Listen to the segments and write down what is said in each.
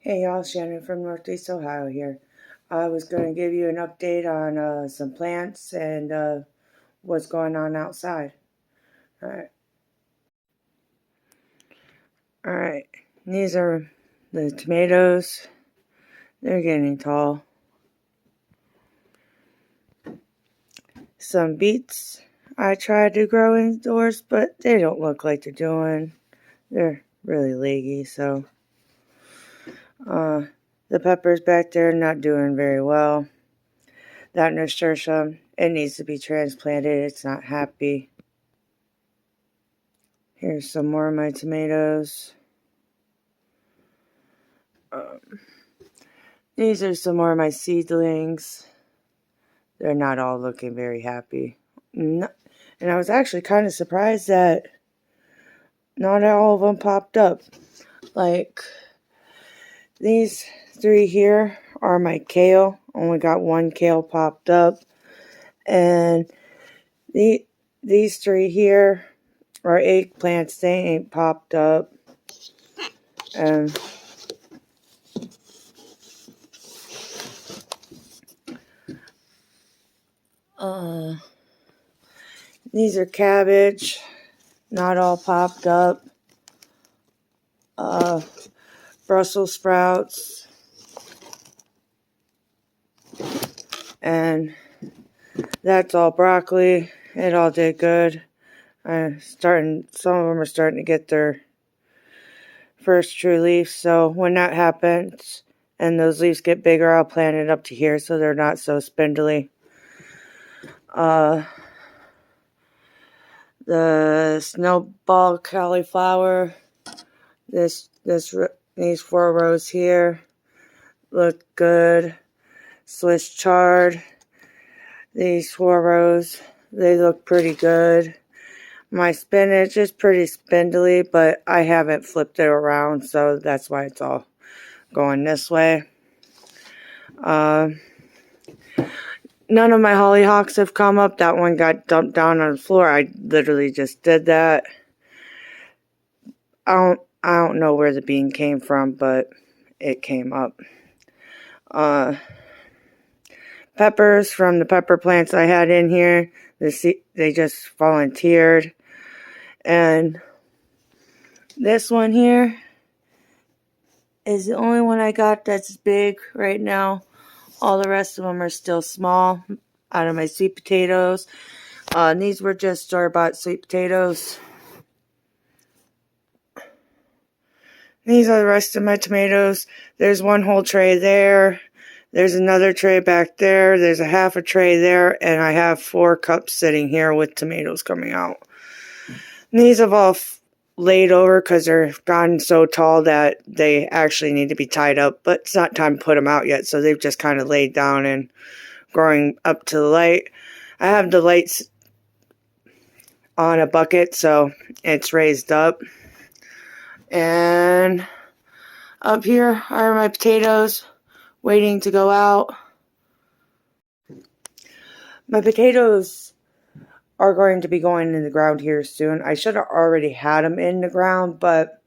Hey y'all, Shannon from Northeast Ohio here. I was going to give you an update on some plants and what's going on outside. Alright. Alright. These are the tomatoes. They're getting tall. Some beets I tried to grow indoors, but they don't look like they're doing. They're really leggy, so. The peppers back there not doing very well. That nasturtium, it needs to be transplanted. It's not happy. Here's some more of my tomatoes. These are some more of my seedlings. They're not all looking very happy. And I was actually kind of surprised that not all of them popped up. Like, these three here are my kale. Only got one kale popped up. And these three here are eggplants. They ain't popped up. And these are cabbage. Not all popped up. Brussels sprouts. And that's all broccoli. It all did good. Some of them are starting to get their first true leaves. So when that happens and those leaves get bigger, I'll plant it up to here so they're not so spindly. The snowball cauliflower, these 4 rows here look good. Swiss chard, these 4 rows, they look pretty good. My spinach is pretty spindly, but I haven't flipped it around, so that's why it's all going this way. None of my hollyhocks have come up. That one got dumped down on the floor. I literally just did that. I don't know where the bean came from, but it came up. Peppers from the pepper plants I had in here. They just volunteered. And this one here is the only one I got that's big right now. All the rest of them are still small out of my sweet potatoes. These were just store-bought sweet potatoes. These are the rest of my tomatoes. There's one whole tray there. There's another tray back there. There's a half a tray there. And I have 4 cups sitting here with tomatoes coming out. And these have all laid over because they're gotten so tall that they actually need to be tied up. But it's not time to put them out yet. So they've just kind of laid down and growing up to the light. I have the lights on a bucket, so it's raised up. And up here are my potatoes waiting to go out. My potatoes are going to be going in the ground here soon. I should have already had them in the ground, but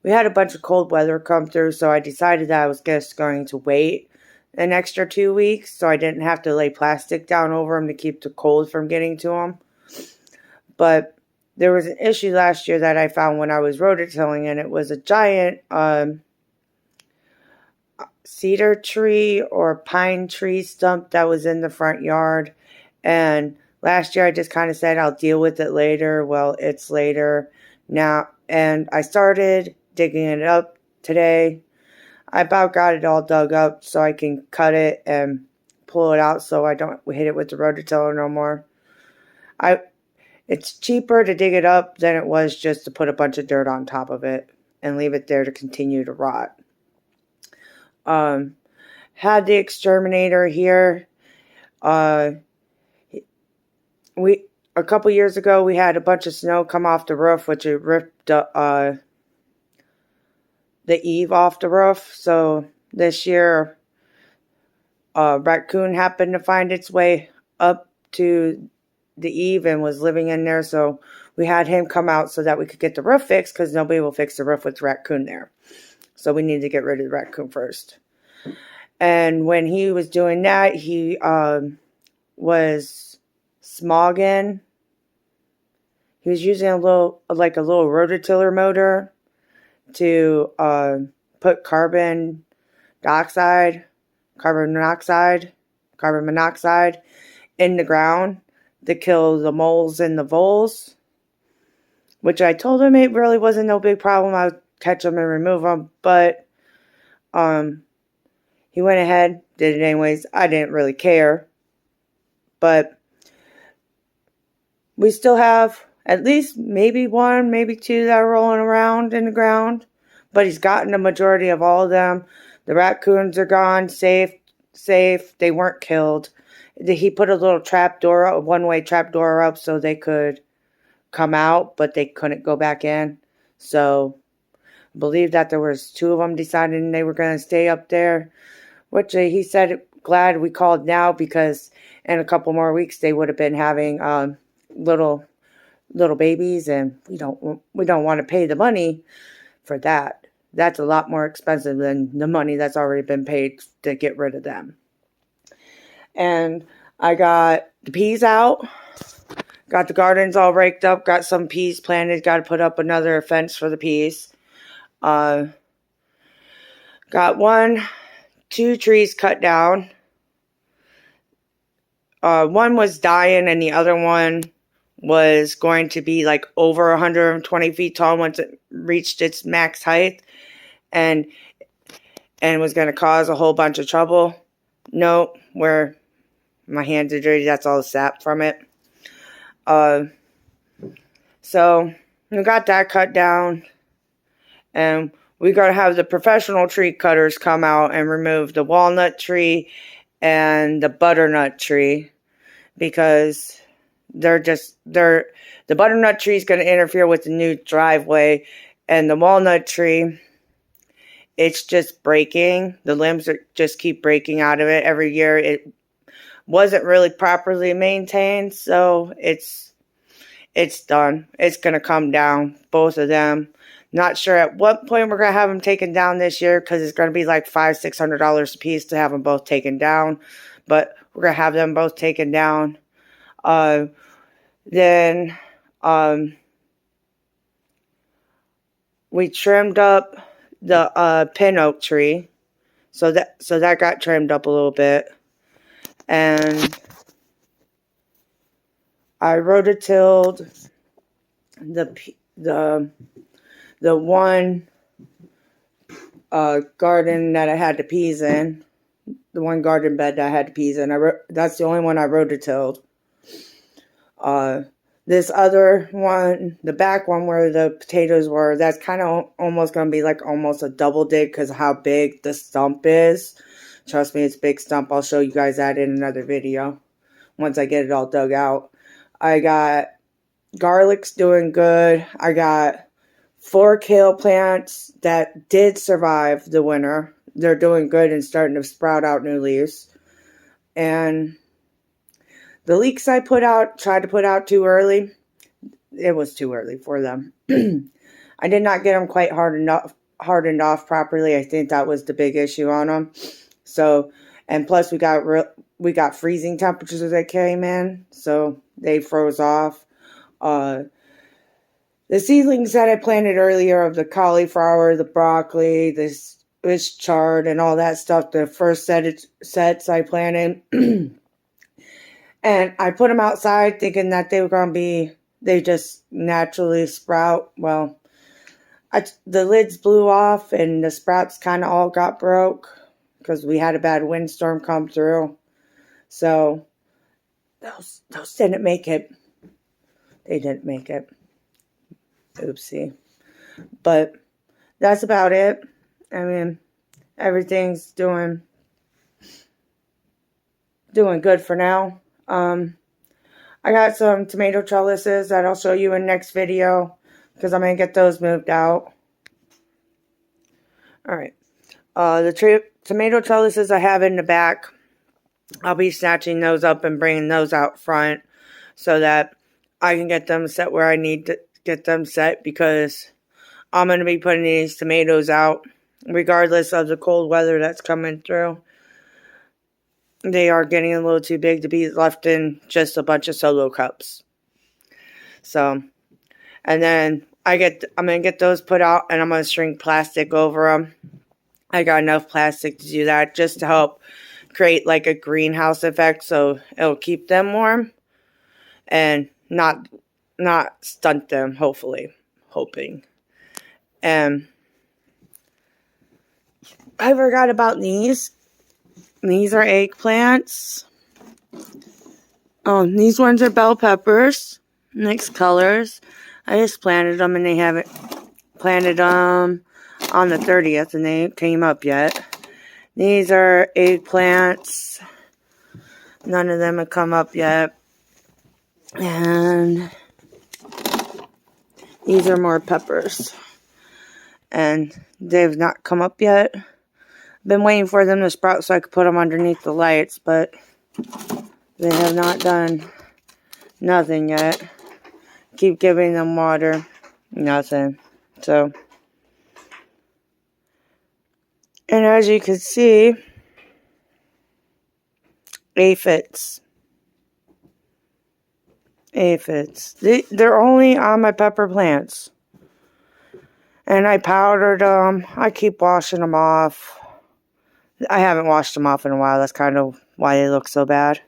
we had a bunch of cold weather come through, so I decided that I was just going to wait an extra 2 weeks so I didn't have to lay plastic down over them to keep the cold from getting to them. But there was an issue last year that I found when I was rototilling, and it was a giant cedar tree or pine tree stump that was in the front yard. And last year I just kind of said I'll deal with it later. Well, it's later now, and I started digging it up today. I about got it all dug up so I can cut it and pull it out so I don't hit it with the rototiller no more. It's cheaper to dig it up than it was just to put a bunch of dirt on top of it and leave it there to continue to rot. Had the exterminator here. A couple years ago we had a bunch of snow come off the roof, which it ripped the eave off the roof. So this year a raccoon happened to find its way up to the eave and was living in there, so we had him come out so that we could get the roof fixed because nobody will fix the roof with the raccoon there. So we need to get rid of the raccoon first. And when he was doing that, he was smogging. He was using a little rototiller motor to put carbon monoxide in the ground to kill the moles and the voles. Which I told him it really wasn't no big problem. I would catch them and remove them. But he went ahead, did it anyways. I didn't really care. But we still have at least maybe one, maybe two that are rolling around in the ground. But he's gotten the majority of all of them. The raccoons are gone, safe. They weren't killed. He put a little one-way trap door up so they could come out, but they couldn't go back in. So I believe that there was 2 of them deciding they were going to stay up there, which he said glad we called now, because in a couple more weeks they would have been having little babies, and we don't want to pay the money for that. That's a lot more expensive than the money that's already been paid to get rid of them. And I got the peas out. Got the gardens all raked up. Got some peas planted. Got to put up another fence for the peas. Got 2 trees cut down. One was dying and the other one was going to be like over 120 feet tall once it reached its max height. And was going to cause a whole bunch of trouble. Nope, where my hands are dirty. That's all the sap from it. So we got that cut down, and we got to have the professional tree cutters come out and remove the walnut tree and the butternut tree, because the butternut tree is going to interfere with the new driveway, and the walnut tree, it's just breaking. The limbs just keep breaking out of it every year. It wasn't really properly maintained, so it's done. It's going to come down, both of them. Not sure at what point we're going to have them taken down this year, because it's going to be like $500-$600 a piece to have them both taken down. But we're going to have them both taken down. Then we trimmed up the pin oak tree, so that got trimmed up a little bit. And I rototilled the one garden that I had the peas in, the one garden bed that I had the peas in. That's the only one I rototilled. This other one, the back one where the potatoes were, that's kind of almost going to be like almost a double dig because of how big the stump is. Trust me, it's a big stump. I'll show you guys that in another video once I get it all dug out. I got garlic's doing good. I got 4 kale plants that did survive the winter. They're doing good and starting to sprout out new leaves. And the leeks I tried to put out too early. It was too early for them. I did not get them quite hardened off properly. I think that was the big issue on them. So, and plus we got freezing temperatures that came in, so they froze off. The seedlings that I planted earlier of the cauliflower, the broccoli, the spinach chard, and all that stuff, the first sets I planted, and I put them outside thinking that they were going to be, they just naturally sprout. Well, the lids blew off and the sprouts kind of all got broke because we had a bad windstorm come through. So those didn't make it. They didn't make it. Oopsie. But that's about it. I mean, everything's doing good for now. I got some tomato trellises that I'll show you in next video, because I'm going to get those moved out. Alright. The tomato trellises I have in the back, I'll be snatching those up and bringing those out front so that I can get them set where I need to get them set, because I'm going to be putting these tomatoes out regardless of the cold weather that's coming through. They are getting a little too big to be left in just a bunch of solo cups. So, and then I'm going to get those put out, and I'm going to shrink plastic over them. I got enough plastic to do that just to help create like a greenhouse effect, so it'll keep them warm and not stunt them, hoping. And I forgot about these. These are eggplants. Oh, these ones are bell peppers. Mixed colors. I just planted them, and they haven't planted them on the 30th, and they ain't came up yet. These are eggplants. None of them have come up yet. And these are more peppers. And they've not come up yet. Been waiting for them to sprout so I could put them underneath the lights, but they have not done nothing yet. Keep giving them water. Nothing. So, and as you can see, aphids. Aphids. They're only on my pepper plants. And I powdered them. I keep washing them off. I haven't washed them off in a while. That's kind of why they look so bad.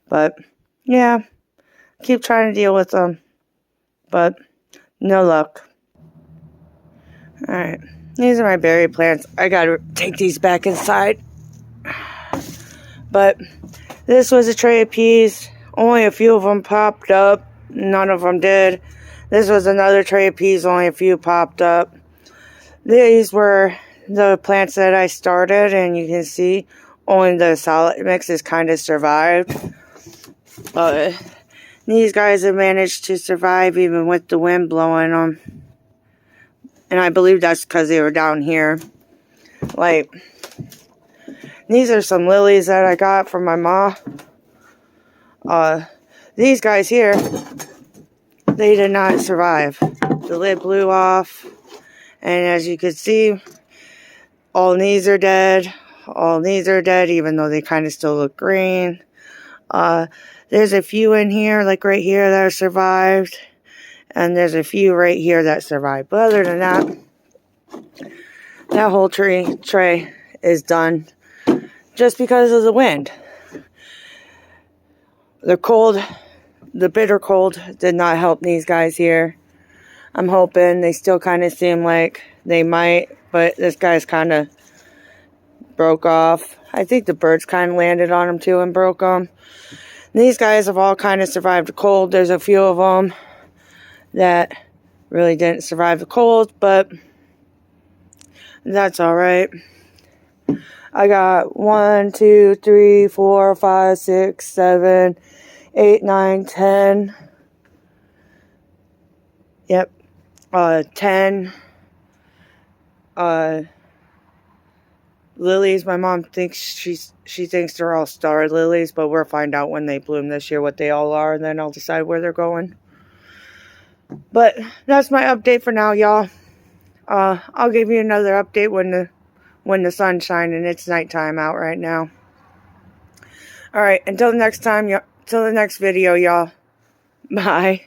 But, yeah. Keep trying to deal with them. But, no luck. Alright. These are my berry plants. I gotta take these back inside. But, this was a tray of peas. Only a few of them popped up. None of them did. This was another tray of peas. Only a few popped up. These were the plants that I started, and you can see only the solid mixes kind of survived. These guys have managed to survive even with the wind blowing them. And I believe that's because they were down here. Like, these are some lilies that I got from my ma. These guys here, they did not survive. The lid blew off. And as you can see, all these are dead. All these are dead, even though they kind of still look green. There's a few in here, like right here, that survived. And there's a few right here that survived. But other than that, that whole tray is done. Just because of the wind. The cold, the bitter cold did not help these guys here. I'm hoping. They still kind of seem like they might. But this guy's kind of broke off. I think the birds kind of landed on them too and broke them. These guys have all kind of survived the cold. There's a few of them that really didn't survive the cold, but that's alright. I got 1, 2, 3, 4, 5, 6, 7, 8, 9, 10. Yep. 10 lilies. My mom thinks she thinks they're all star lilies, but we'll find out when they bloom this year what they all are, and then I'll decide where they're going. But that's my update for now, y'all. I'll give you another update when the sun's shining. It's nighttime out right now. All right, until next time, till the next video, y'all. Bye.